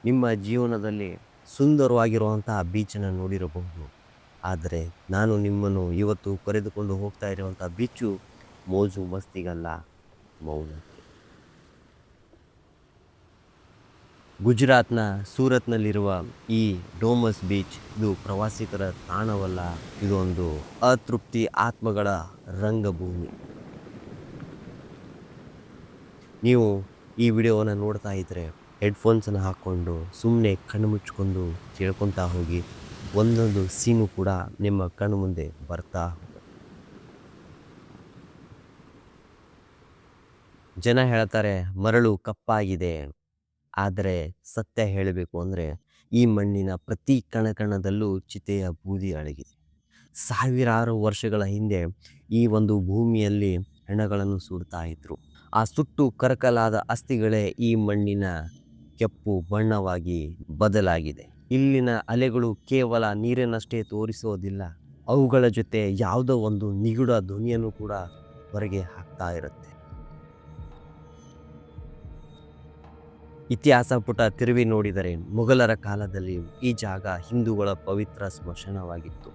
ನಿಮ್ಮ ಜೀವನದಲ್ಲಿ ಸುಂದರವಾಗಿರುವಂತಹ ಬೀಚನ್ನು ನೋಡಿರಬಹುದು. ಆದರೆ ನಾನು ನಿಮ್ಮನ್ನು ಇವತ್ತು ಕರೆದುಕೊಂಡು ಹೋಗ್ತಾ ಇರುವಂತಹ ಬೀಚು ಮೋಜು ಮಸ್ತಿಗಲ್ಲ, ಮೌನಕ್ಕೆ. ಗುಜರಾತ್ನ ಸೂರತ್ನಲ್ಲಿರುವ ಈ ಡೋಮಸ್ ಬೀಚ್ ಇದು ಪ್ರವಾಸಿಗರ ತಾಣವಲ್ಲ, ಇದೊಂದು ಅತೃಪ್ತಿ ಆತ್ಮಗಳ ರಂಗಭೂಮಿ. ನೀವು ಈ ವಿಡಿಯೋವನ್ನು ನೋಡ್ತಾ ಇದ್ರೆ ಹೆಡ್ಫೋನ್ಸನ್ನು ಹಾಕ್ಕೊಂಡು ಸುಮ್ಮನೆ ಕಣ್ಣು ಮುಚ್ಕೊಂಡು ಕೇಳ್ಕೊತಾ ಹೋಗಿ. ಒಂದೊಂದು ಸೀನು ಕೂಡ ನಿಮ್ಮ ಕಣ್ಣು ಮುಂದೆ ಬರ್ತಾ ಹೋಗುತ್ತೆ. ಜನ ಹೇಳ್ತಾರೆ ಮರಳು ಕಪ್ಪಾಗಿದೆ, ಆದರೆ ಸತ್ಯ ಹೇಳಬೇಕು ಅಂದರೆ ಈ ಮಣ್ಣಿನ ಪ್ರತಿ ಕಣಕಣದಲ್ಲೂ ಚಿತೆಯ ಬೂದಿ ಅಡಗಿದೆ. ಸಾವಿರಾರು ವರ್ಷಗಳ ಹಿಂದೆ ಈ ಒಂದು ಭೂಮಿಯಲ್ಲಿ ಹೆಣಗಳನ್ನು ಸುಡ್ತಾ ಇದ್ರು. ಆ ಸುಟ್ಟು ಕರಕಲಾದ ಅಸ್ಥಿಗಳೇ ಈ ಮಣ್ಣಿನ ಕೆಂಪು ಬಣ್ಣವಾಗಿ ಬದಲಾಗಿದೆ. ಇಲ್ಲಿನ ಅಲೆಗಳು ಕೇವಲ ನೀರಿನಷ್ಟೇ ತೋರಿಸೋದಿಲ್ಲ, ಅವುಗಳ ಜೊತೆ ಯಾವುದೋ ಒಂದು ನಿಗೂಢ ಧ್ವನಿಯನ್ನು ಕೂಡ ಹೊರಗೆ ಹಾಕ್ತಾ ಇರುತ್ತೆ. ಇತಿಹಾಸ ಪುಟ ತಿರುವಿ ನೋಡಿದರೆ ಮೊಘಲರ ಕಾಲದಲ್ಲಿ ಈ ಜಾಗ ಹಿಂದೂಗಳ ಪವಿತ್ರ ಸ್ಮಶಾನವಾಗಿತ್ತು.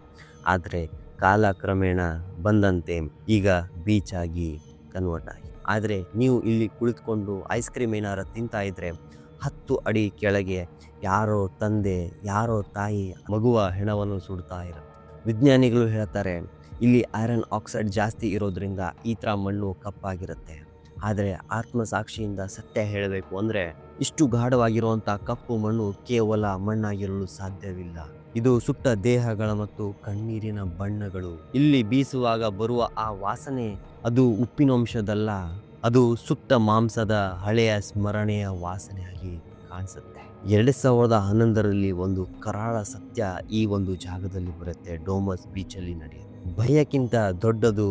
ಆದರೆ ಕಾಲಕ್ರಮೇಣ ಬಂದಂತೆ ಈಗ ಬೀಚ್ ಆಗಿ ಕನ್ವರ್ಟ್ ಆಗಿ. ಆದರೆ ನೀವು ಇಲ್ಲಿ ಕುಳಿತುಕೊಂಡು ಐಸ್ ಕ್ರೀಮ್ ಏನಾರು ತಿಂತಾ ಇದ್ರೆ 10 ಅಡಿ ಕೆಳಗೆ ಯಾರೋ ತಂದೆ ಯಾರೋ ತಾಯಿ ಮಗುವ ಹೆಣವನ್ನು ಸುಡ್ತಾ ಇರುತ್ತೆ. ವಿಜ್ಞಾನಿಗಳು ಹೇಳ್ತಾರೆ ಇಲ್ಲಿ ಐರನ್ ಆಕ್ಸೈಡ್ ಜಾಸ್ತಿ ಇರೋದ್ರಿಂದ ಈ ಥರ ಮಣ್ಣು ಕಪ್ಪಾಗಿರುತ್ತೆ. ಆದರೆ ಆತ್ಮಸಾಕ್ಷಿಯಿಂದ ಸತ್ಯ ಹೇಳಬೇಕು ಅಂದರೆ ಇಷ್ಟು ಗಾಢವಾಗಿರುವಂಥ ಕಪ್ಪು ಮಣ್ಣು ಕೇವಲ ಮಣ್ಣಾಗಿರಲು ಸಾಧ್ಯವಿಲ್ಲ. ಇದು ಸುಟ್ಟ ದೇಹಗಳ ಮತ್ತು ಕಣ್ಣೀರಿನ ಬಣ್ಣಗಳು. ಇಲ್ಲಿ ಬೀಸುವಾಗ ಬರುವ ಆ ವಾಸನೆ ಅದು ಉಪ್ಪಿನಂಶದಲ್ಲ, ಅದು ಸುಟ್ಟ ಮಾಂಸದ ಹಳೆಯ ಸ್ಮರಣೆಯ ವಾಸನೆಯಾಗಿ ಕಾಣಿಸುತ್ತೆ. 2011ರಲ್ಲಿ ಒಂದು ಕರಾಳ ಸತ್ಯ ಈ ಒಂದು ಜಾಗದಲ್ಲಿ ಬರುತ್ತೆ. ಡೋಮಸ್ ಬೀಚಲ್ಲಿ ನಡೆಯುತ್ತೆ. ಭಯಕ್ಕಿಂತ ದೊಡ್ಡದು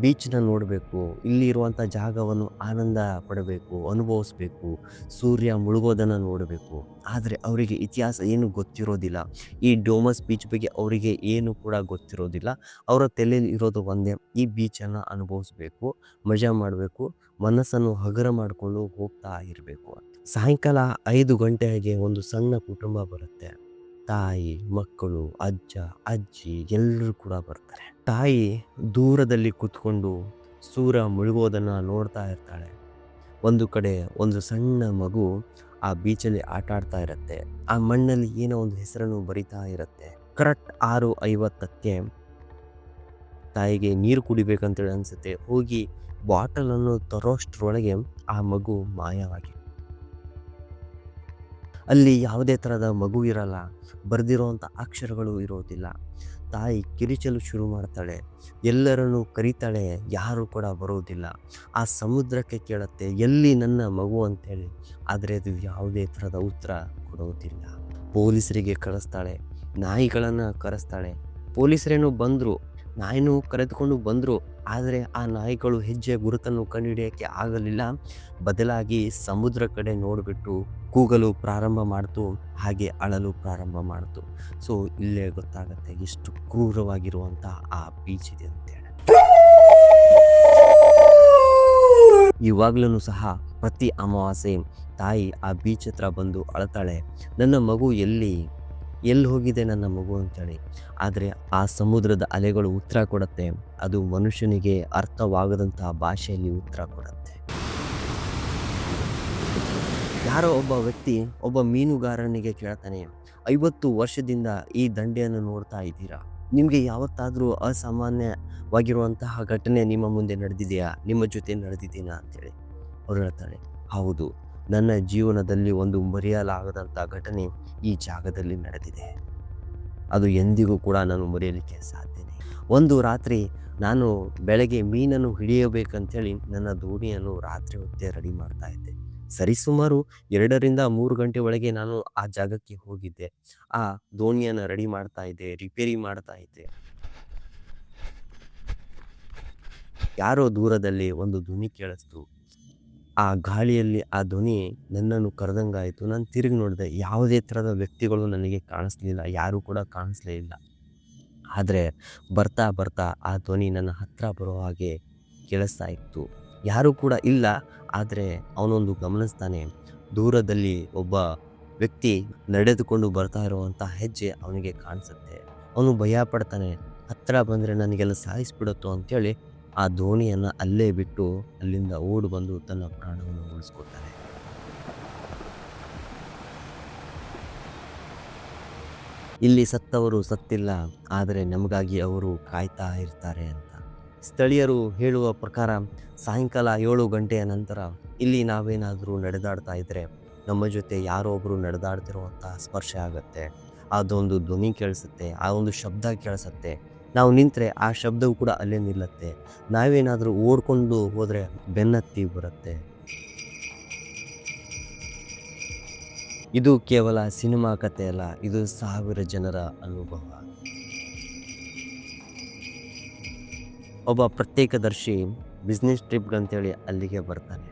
ಬೀಚ್ನ ನೋಡಬೇಕು, ಇಲ್ಲಿ ಇರುವಂಥ ಜಾಗವನ್ನು ಆನಂದ ಪಡಬೇಕು, ಅನುಭವಿಸ್ಬೇಕು, ಸೂರ್ಯ ಮುಳುಗೋದನ್ನು ನೋಡಬೇಕು. ಆದರೆ ಅವರಿಗೆ ಇತಿಹಾಸ ಏನು ಗೊತ್ತಿರೋದಿಲ್ಲ. ಈ ಡೋಮಸ್ ಬೀಚ್ ಬಗ್ಗೆ ಅವರಿಗೆ ಏನು ಕೂಡ ಗೊತ್ತಿರೋದಿಲ್ಲ. ಅವರ ತಲೆಯಲ್ಲಿ ಇರೋದು ಒಂದೇ, ಈ ಬೀಚನ್ನು ಅನುಭವಿಸ್ಬೇಕು, ಮಜಾ ಮಾಡಬೇಕು, ಮನಸ್ಸನ್ನು ಹಗುರ ಮಾಡಿಕೊಂಡು ಹೋಗ್ತಾ ಇರಬೇಕು. ಸಾಯಂಕಾಲ 5 ಗಂಟೆಗೆ ಒಂದು ಸಣ್ಣ ಕುಟುಂಬ ಬರುತ್ತೆ. ತಾಯಿ, ಮಕ್ಕಳು, ಅಜ್ಜ, ಅಜ್ಜಿ ಎಲ್ಲರೂ ಕೂಡ ಬರ್ತಾರೆ. ತಾಯಿ ದೂರದಲ್ಲಿ ಕೂತ್ಕೊಂಡು ಸೂರ್ಯ ಮುಳುಗೋದನ್ನು ನೋಡ್ತಾ ಇರ್ತಾಳೆ. ಒಂದು ಕಡೆ ಒಂದು ಸಣ್ಣ ಮಗು ಆ ಬೀಚಲ್ಲಿ ಆಟ ಆಡ್ತಾ ಇರುತ್ತೆ. ಆ ಮಣ್ಣಲ್ಲಿ ಏನೋ ಒಂದು ಹೆಸರನ್ನು ಬರಿತಾ ಇರುತ್ತೆ. ಕರೆಕ್ಟ್ 6:50ಕ್ಕೆ ತಾಯಿಗೆ ನೀರು ಕುಡಿಬೇಕಂತೇಳಿ ಅನಿಸುತ್ತೆ. ಹೋಗಿ ಬಾಟಲನ್ನು ತರೋಷ್ಟ್ರೊಳಗೆ ಆ ಮಗು ಮಾಯವಾಗಿ. ಅಲ್ಲಿ ಯಾವುದೇ ಥರದ ಮಗು ಇರಲ್ಲ, ಬರೆದಿರೋವಂಥ ಅಕ್ಷರಗಳು ಇರೋದಿಲ್ಲ. ತಾಯಿ ಕಿರಿಚಲು ಶುರು ಮಾಡ್ತಾಳೆ, ಎಲ್ಲರನ್ನು ಕರೀತಾಳೆ, ಯಾರೂ ಕೂಡ ಬರೋದಿಲ್ಲ. ಆ ಸಮುದ್ರಕ್ಕೆ ಕೇಳುತ್ತೆ ಎಲ್ಲಿ ನನ್ನ ಮಗು ಅಂತೇಳಿ, ಆದರೆ ಅದು ಯಾವುದೇ ಥರದ ಉತ್ತರ ಕೊಡೋದಿಲ್ಲ. ಪೊಲೀಸರಿಗೆ ಕಳಿಸ್ತಾಳೆ, ನಾಯಿಗಳನ್ನು ಕರೆಸ್ತಾಳೆ. ಪೊಲೀಸರೇನು ಬಂದರು, ನಾಯಿನೂ ಕರೆದುಕೊಂಡು ಬಂದರು. ಆದರೆ ಆ ನಾಯಿಗಳು ಹೆಜ್ಜೆ ಗುರುತನ್ನು ಕಂಡುಹಿಡಿಯೋಕ್ಕೆ ಆಗಲಿಲ್ಲ. ಬದಲಾಗಿ ಸಮುದ್ರ ಕಡೆ ನೋಡಿಬಿಟ್ಟು ಕೂಗಲು ಪ್ರಾರಂಭ ಮಾಡ್ತು, ಹಾಗೆ ಅಳಲು ಪ್ರಾರಂಭ ಮಾಡ್ತು. ಸೊ ಇಲ್ಲೇ ಗೊತ್ತಾಗತ್ತೆ ಎಷ್ಟು ಕ್ರೂರವಾಗಿರುವಂಥ ಆ ಬೀಚ್ ಇದೆ ಅಂತೇಳಿ. ಇವಾಗ್ಲೂ ಸಹ ಪ್ರತಿ ಅಮಾವಾಸ್ಯೆ ತಾಯಿ ಆ ಬೀಚ್ ಹತ್ರ ಬಂದು ಅಳ್ತಾಳೆ, ನನ್ನ ಮಗು ಎಲ್ಲಿ ಹೋಗಿದೆ ನನ್ನ ಮಗು ಅಂತೇಳಿ. ಆದರೆ ಆ ಸಮುದ್ರದ ಅಲೆಗಳು ಉತ್ತರ ಕೊಡುತ್ತೆ, ಅದು ಮನುಷ್ಯನಿಗೆ ಅರ್ಥವಾಗದಂತಹ ಭಾಷೆಯಲ್ಲಿ ಉತ್ತರ ಕೊಡುತ್ತೆ. ಯಾರೋ ಒಬ್ಬ ವ್ಯಕ್ತಿ ಒಬ್ಬ ಮೀನುಗಾರನಿಗೆ ಕೇಳ್ತಾನೆ, 50 ವರ್ಷದಿಂದ ಈ ದಂಡೆಯನ್ನು ನೋಡ್ತಾ ಇದ್ದೀರಾ, ನಿಮಗೆ ಯಾವತ್ತಾದರೂ ಅಸಾಮಾನ್ಯವಾಗಿರುವಂತಹ ಘಟನೆ ನಿಮ್ಮ ಮುಂದೆ ನಡೆದಿದೆಯಾ, ನಿಮ್ಮ ಜೊತೆ ನಡೆದಿದ್ದೀನಾ ಅಂತೇಳಿ. ಅವ್ರು ಹೇಳ್ತಾರೆ, ಹೌದು, ನನ್ನ ಜೀವನದಲ್ಲಿ ಒಂದು ಮರೆಯಲಾಗದಂಥ ಘಟನೆ ಈ ಜಾಗದಲ್ಲಿ ನಡೆದಿದೆ. ಅದು ಎಂದಿಗೂ ಕೂಡ ನಾನು ಮರೆಯಲಿಕ್ಕೆ ಸಾಧ್ಯನೇ. ಒಂದು ರಾತ್ರಿ ನಾನು ಬೆಳಗ್ಗೆ ಮೀನನ್ನು ಹಿಡಿಯಬೇಕಂತೇಳಿ ನನ್ನ ದೋಣಿಯನ್ನು ರಾತ್ರಿ ಹೊತ್ತೇ ರೆಡಿ ಮಾಡ್ತಾ ಇದ್ದೆ. ಸರಿಸುಮಾರು 2 ರಿಂದ 3 ಗಂಟೆ ಒಳಗೆ ನಾನು ಆ ಜಾಗಕ್ಕೆ ಹೋಗಿದ್ದೆ. ಆ ದೋಣಿಯನ್ನು ರೆಡಿ ಮಾಡ್ತಾ ಇದ್ದೆ, ರಿಪೇರಿ ಮಾಡ್ತಾ ಇದ್ದೆ. ಯಾರೋ ದೂರದಲ್ಲಿ ಒಂದು ಧ್ವನಿ ಕೇಳಿಸ್ತು. ಆ ಗಾಳಿಯಲ್ಲಿ ಆ ಧ್ವನಿ ನನ್ನನ್ನು ಕರೆದಂಗಾಯಿತು. ನಾನು ತಿರುಗಿ ನೋಡಿದೆ, ಯಾವುದೇ ಥರದ ವ್ಯಕ್ತಿಗಳು ನನಗೆ ಕಾಣಿಸ್ಲಿಲ್ಲ, ಯಾರೂ ಕೂಡ ಕಾಣಿಸ್ಲೇ ಇಲ್ಲ. ಆದರೆ ಬರ್ತಾ ಬರ್ತಾ ಆ ಧ್ವನಿ ನನ್ನ ಹತ್ತಿರ ಬರೋ ಹಾಗೆ ಕೇಳಿಸ್ತಾ ಇತ್ತು. ಯಾರೂ ಕೂಡ ಇಲ್ಲ, ಆದರೆ ಅವನೊಂದು ಗಮನಿಸ್ತಾನೆ, ದೂರದಲ್ಲಿ ಒಬ್ಬ ವ್ಯಕ್ತಿ ನಡೆದುಕೊಂಡು ಬರ್ತಾ ಇರುವಂಥ ಹೆಜ್ಜೆ ಅವನಿಗೆ ಕಾಣಿಸುತ್ತೆ. ಅವನು ಭಯ ಪಡ್ತಾನೆ. ಹತ್ತಿರ ಬಂದರೆ ನನಗೆಲ್ಲ ಸಾಯಿಸ್ಬಿಡುತ್ತೋ ಅಂತೇಳಿ ಆ ದೋಣಿಯನ್ನು ಅಲ್ಲೇ ಬಿಟ್ಟು ಅಲ್ಲಿಂದ ಓಡಿ ಬಂದು ತನ್ನ ಪ್ರಾಣವನ್ನು ಉಳಿಸ್ಕೊತಾನೆ. ಇಲ್ಲಿ ಸತ್ತವರು ಸತ್ತಿಲ್ಲ, ಆದರೆ ನಮಗಾಗಿ ಅವರು ಕಾಯ್ತಾ ಇರ್ತಾರೆ ಅಂತ. ಸ್ಥಳೀಯರು ಹೇಳುವ ಪ್ರಕಾರ ಸಾಯಂಕಾಲ 7 ಗಂಟೆಯ ನಂತರ ಇಲ್ಲಿ ನಾವೇನಾದರೂ ನಡೆದಾಡ್ತಾ ಇದ್ದರೆ ನಮ್ಮ ಜೊತೆ ಯಾರೋ ಒಬ್ಬರು ನಡೆದಾಡ್ತಿರುವಂಥ ಸ್ಪರ್ಶ ಆಗುತ್ತೆ. ಅದೊಂದು ಧ್ವನಿ ಕೇಳಿಸುತ್ತೆ, ಆ ಒಂದು ಶಬ್ದ ಕೇಳಿಸುತ್ತೆ. ನಾವು ನಿಂತರೆ ಆ ಶಬ್ದವು ಕೂಡ ಅಲ್ಲೇ ನಿಲ್ಲುತ್ತೆ. ನಾವೇನಾದರೂ ಓಡ್ಕೊಂಡು ಹೋದರೆ ಬೆನ್ನತ್ತಿ ಬರುತ್ತೆ. ಇದು ಕೇವಲ ಸಿನಿಮಾ ಕಥೆ ಅಲ್ಲ, ಇದು 1000 ಜನರ ಅನುಭವ. ಒಬ್ಬ ಪ್ರತ್ಯೇಕದರ್ಶಿ ಬಿಸ್ನೆಸ್ ಟ್ರಿಪ್ಗಂತೇಳಿ ಅಲ್ಲಿಗೆ ಬರ್ತಾನೆ.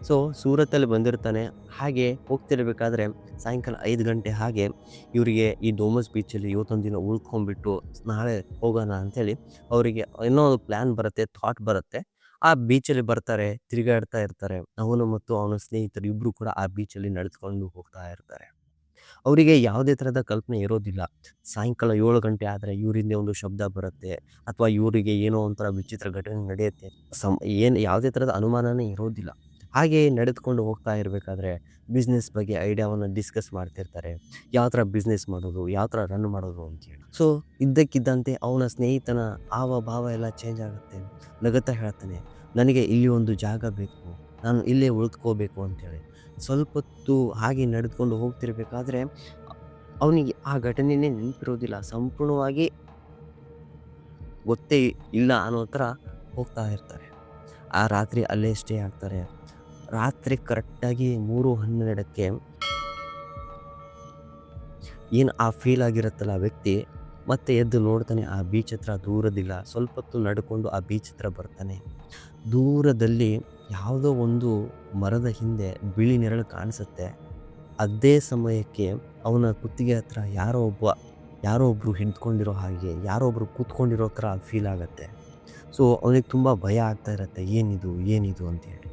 ಸೊ ಸೂರತ್ತಲ್ಲಿ ಬಂದಿರ್ತಾನೆ. ಹಾಗೆ ಹೋಗ್ತಿರ್ಬೇಕಾದ್ರೆ ಸಾಯಂಕಾಲ 5 ಗಂಟೆ ಹಾಗೆ ಇವರಿಗೆ ಈ ಡೋಮಸ್ ಬೀಚಲ್ಲಿ ಇವತ್ತೊಂದು ದಿನ ಉಳ್ಕೊಂಡ್ಬಿಟ್ಟು ನಾಳೆ ಹೋಗೋಣ ಅಂಥೇಳಿ ಅವರಿಗೆ ಏನೋ ಒಂದು ಪ್ಲ್ಯಾನ್ ಬರುತ್ತೆ, ಥಾಟ್ ಬರುತ್ತೆ. ಆ ಬೀಚಲ್ಲಿ ಬರ್ತಾರೆ, ತಿರುಗಾಡ್ತಾ ಇರ್ತಾರೆ. ಅವನು ಮತ್ತು ಅವನ ಸ್ನೇಹಿತರು ಇಬ್ಬರು ಕೂಡ ಆ ಬೀಚಲ್ಲಿ ನಡೆದುಕೊಂಡು ಹೋಗ್ತಾ ಇರ್ತಾರೆ. ಅವರಿಗೆ ಯಾವುದೇ ಥರದ ಕಲ್ಪನೆ ಇರೋದಿಲ್ಲ. ಸಾಯಂಕಾಲ 7 ಗಂಟೆ ಆದರೆ ಇವರಿಂದ ಒಂದು ಶಬ್ದ ಬರುತ್ತೆ ಅಥವಾ ಇವರಿಗೆ ಏನೋ ಒಂಥರ ವಿಚಿತ್ರ ಘಟನೆ ನಡೆಯುತ್ತೆ. ಯಾವುದೇ ಥರದ ಅನುಮಾನನೇ ಇರೋದಿಲ್ಲ. ಹಾಗೆ ನಡೆದುಕೊಂಡು ಹೋಗ್ತಾ ಇರಬೇಕಾದ್ರೆ ಬಿಸ್ನೆಸ್ ಬಗ್ಗೆ ಐಡಿಯಾವನ್ನು ಡಿಸ್ಕಸ್ ಮಾಡ್ತಿರ್ತಾರೆ. ಯಾವ ಥರ ಬಿಸ್ನೆಸ್ ಮಾಡೋದು, ಯಾವ ಥರ ರನ್ ಮಾಡೋದು ಅಂತೇಳಿ. ಸೊ ಇದ್ದಕ್ಕಿದ್ದಂತೆ ಅವನ ಸ್ನೇಹಿತನ ಹಾವ ಭಾವ ಎಲ್ಲ ಚೇಂಜ್ ಆಗುತ್ತೆ. ನಗುತ್ತಾ ಹೇಳ್ತಾನೆ, ನನಗೆ ಇಲ್ಲಿ ಒಂದು ಜಾಗ ಬೇಕು, ನಾನು ಇಲ್ಲೇ ಉಳಿದುಕೋಬೇಕು ಅಂತೇಳಿ. ಸ್ವಲ್ಪ ಹೊತ್ತು ಹಾಗೆ ನಡೆದುಕೊಂಡು ಹೋಗ್ತಿರ್ಬೇಕಾದ್ರೆ ಅವನಿಗೆ ಆ ಘಟನೆಯೇ ನೆನಪಿರೋದಿಲ್ಲ. ಸಂಪೂರ್ಣವಾಗಿ ಗೊತ್ತೇ ಇಲ್ಲ ಅನ್ನೋ ಥರ ಹೋಗ್ತಾ ಇರ್ತಾರೆ. ಆ ರಾತ್ರಿ ಅಲ್ಲೇ ಸ್ಟೇ ಆಗ್ತಾರೆ. ರಾತ್ರಿ ಕರೆಕ್ಟಾಗಿ 3:12ಕ್ಕೆ ಏನು ಆ ಫೀಲ್ ಆಗಿರುತ್ತಲ್ಲ ಆ ವ್ಯಕ್ತಿ ಮತ್ತೆ ಎದ್ದು ನೋಡ್ತಾನೆ. ಆ ಬೀಚ್ ಹತ್ರ ದೂರದಿಲ್ಲ, ಸ್ವಲ್ಪ ಹೊತ್ತು ನಡ್ಕೊಂಡು ಆ ಬೀಚ್ ಹತ್ರ ಬರ್ತಾನೆ. ದೂರದಲ್ಲಿ ಯಾವುದೋ ಒಂದು ಮರದ ಹಿಂದೆ ಬಿಳಿ ನೆರಳು ಕಾಣಿಸುತ್ತೆ. ಅದೇ ಸಮಯಕ್ಕೆ ಅವನ ಕುತ್ತಿಗೆ ಹತ್ರ ಯಾರೋ ಒಬ್ಬರು ಹಿಡ್ಕೊಂಡಿರೋ ಹಾಗೆ, ಯಾರೋ ಒಬ್ಬರು ಕೂತ್ಕೊಂಡಿರೋ ಥರ ಫೀಲ್ ಆಗುತ್ತೆ. ಸೊ ಅವನಿಗೆ ತುಂಬ ಭಯ ಆಗ್ತಾ ಇರುತ್ತೆ, ಏನಿದು ಅಂತೇಳಿ.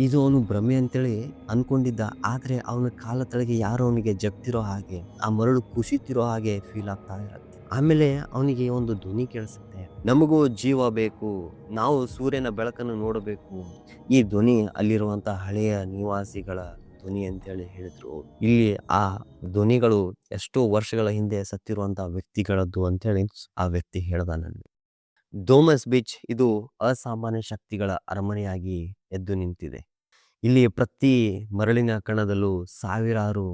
ಇದು ಅವನು ಭ್ರಮೆ ಅಂತೇಳಿ ಅಂದ್ಕೊಂಡಿದ್ದ. ಆದರೆ ಅವನ ಕಾಲ ತಳಗೆ ಯಾರೋ ಅವನಿಗೆ ಜಗ್ತಿರೋ ಹಾಗೆ, ಆ ಮರಳು ಕುಸಿತಿರೋ ಹಾಗೆ ಫೀಲ್ ಆಗ್ತಾ ಇರುತ್ತೆ. ಆಮೇಲೆ ಅವನಿಗೆ ಒಂದು ಧ್ವನಿ ಕೇಳಿಸುತ್ತೆ, ನಮಗೂ ಜೀವ ಬೇಕು, ನಾವು ಸೂರ್ಯನ ಬೆಳಕನ್ನು ನೋಡಬೇಕು. ಈ ಧ್ವನಿ ಅಲ್ಲಿರುವಂಥ ಹಳೆಯ ನಿವಾಸಿಗಳ ಧ್ವನಿ ಅಂತೇಳಿ ಹೇಳಿದ್ರು. ಇಲ್ಲಿ ಆ ಧ್ವನಿಗಳು ಎಷ್ಟೋ ವರ್ಷಗಳ ಹಿಂದೆ ಸತ್ತಿರುವಂಥ ವ್ಯಕ್ತಿಗಳದ್ದು ಅಂತೇಳಿ ಆ ವ್ಯಕ್ತಿ ಹೇಳ್ದ ನನಗೆ. ಡೋಮಸ್ ಬೀಚ್ ಇದು ಅಸಾಮಾನ್ಯ ಶಕ್ತಿಗಳ ಅರಮನೆಯಾಗಿ ಎದ್ದು ನಿಂತಿದೆ. ಇಲ್ಲಿ ಪ್ರತಿ ಮರಳಿನ ಕಣದಲ್ಲೂ ಸಾವಿರಾರು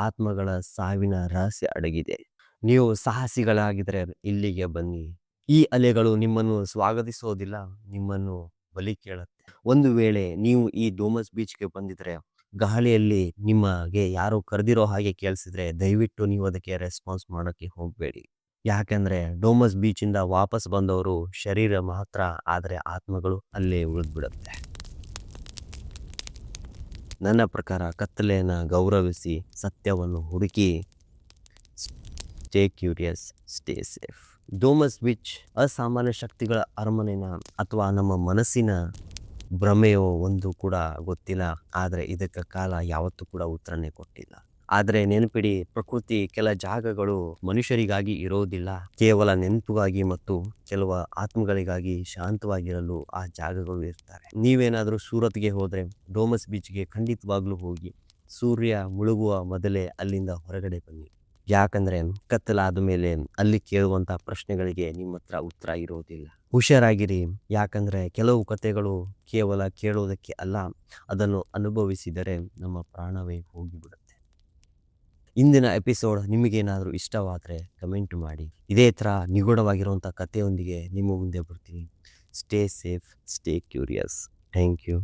ಆತ್ಮಗಳ ಸಾವಿನ ರಹಸ್ಯ ಅಡಗಿದೆ. ನೀವು ಸಾಹಸಿಗಳಾಗಿದ್ದರೆ ಇಲ್ಲಿಗೆ ಬನ್ನಿ. ಈ ಅಲೆಗಳು ನಿಮ್ಮನ್ನು ಸ್ವಾಗತಿಸೋದಿಲ್ಲ, ನಿಮ್ಮನ್ನು ಬಲಿ ಕೇಳುತ್ತೆ. ಒಂದು ವೇಳೆ ನೀವು ಈ ಡೋಮಸ್ ಬೀಚ್ಗೆ ಬಂದಿದ್ರೆ ಗಾಳಿಯಲ್ಲಿ ನಿಮಗೆ ಯಾರೋ ಕರೆದಿರೋ ಹಾಗೆ ಕೇಳಿಸಿದ್ರೆ ದಯವಿಟ್ಟು ನೀವು ಅದಕ್ಕೆ ರೆಸ್ಪಾನ್ಸ್ ಮಾಡೋಕ್ಕೆ ಹೋಗಬೇಡಿ. ಯಾಕಂದ್ರೆ ಡೋಮಸ್ ಬೀಚಿಂದ ವಾಪಸ್ ಬಂದವರು ಶರೀರ ಮಾತ್ರ, ಆದರೆ ಆತ್ಮಗಳು ಅಲ್ಲೇ ಉಳಿದ್ಬಿಡುತ್ತೆ. ನನ್ನ ಪ್ರಕಾರ ಕತ್ತಲೆಯನ್ನು ಗೌರವಿಸಿ, ಸತ್ಯವನ್ನು ಹುಡುಕಿ, stay curious, stay safe. Dumas beach ಅಸಾಮಾನ್ಯ ಶಕ್ತಿಗಳ ಅರಮನೆನ ಅಥವಾ ನಮ್ಮ ಮನಸ್ಸಿನ ಭ್ರಮೆಯೋ ಒಂದು ಕೂಡ ಗೊತ್ತಿಲ್ಲ. ಆದರೆ ಇದಕ್ಕೆ ಕಾಲ ಯಾವತ್ತೂ ಕೂಡ ಉತ್ತರನೇ ಕೊಟ್ಟಿಲ್ಲ. ಆದರೆ ನೆನಪಿಡಿ, ಪ್ರಕೃತಿ ಕೆಲ ಜಾಗಗಳು ಮನುಷ್ಯರಿಗಾಗಿ ಇರೋದಿಲ್ಲ, ಕೇವಲ ನೆನಪಿಗಾಗಿ ಮತ್ತು ಕೆಲವು ಆತ್ಮಗಳಿಗಾಗಿ ಶಾಂತವಾಗಿರಲು ಆ ಜಾಗಗಳು ಇರ್ತಾರೆ. ನೀವೇನಾದರೂ ಸೂರತ್ಗೆ ಹೋದರೆ ಡೋಮಸ್ ಬೀಚ್ಗೆ ಖಂಡಿತವಾಗ್ಲೂ ಹೋಗಿ. ಸೂರ್ಯ ಮುಳುಗುವ ಮೊದಲೇ ಅಲ್ಲಿಂದ ಹೊರಗಡೆ ಬನ್ನಿ. ಯಾಕಂದರೆ ಕತ್ತಲಾದ ಮೇಲೆ ಅಲ್ಲಿ ಕೇಳುವಂಥ ಪ್ರಶ್ನೆಗಳಿಗೆ ನಿಮ್ಮ ಹತ್ರ ಉತ್ತರ ಇರೋದಿಲ್ಲ. ಹುಷಾರಾಗಿರಿ, ಯಾಕಂದರೆ ಕೆಲವು ಕಥೆಗಳು ಕೇವಲ ಕೇಳೋದಕ್ಕೆ ಅಲ್ಲ, ಅದನ್ನು ಅನುಭವಿಸಿದರೆ ನಮ್ಮ ಪ್ರಾಣವೇ ಹೋಗಿಬಿಡುತ್ತೆ. ಇಂದಿನ ಎಪಿಸೋಡ್ ನಿಮಗೇನಾದರೂ ಇಷ್ಟವಾದರೆ ಕಮೆಂಟ್ ಮಾಡಿ. ಇದೇ ಥರ ನಿಗೂಢವಾಗಿರುವಂಥ ಕಥೆಯೊಂದಿಗೆ ನಿಮ್ಮ ಮುಂದೆ ಬರ್ತೀನಿ. Stay safe, stay curious. Thank you.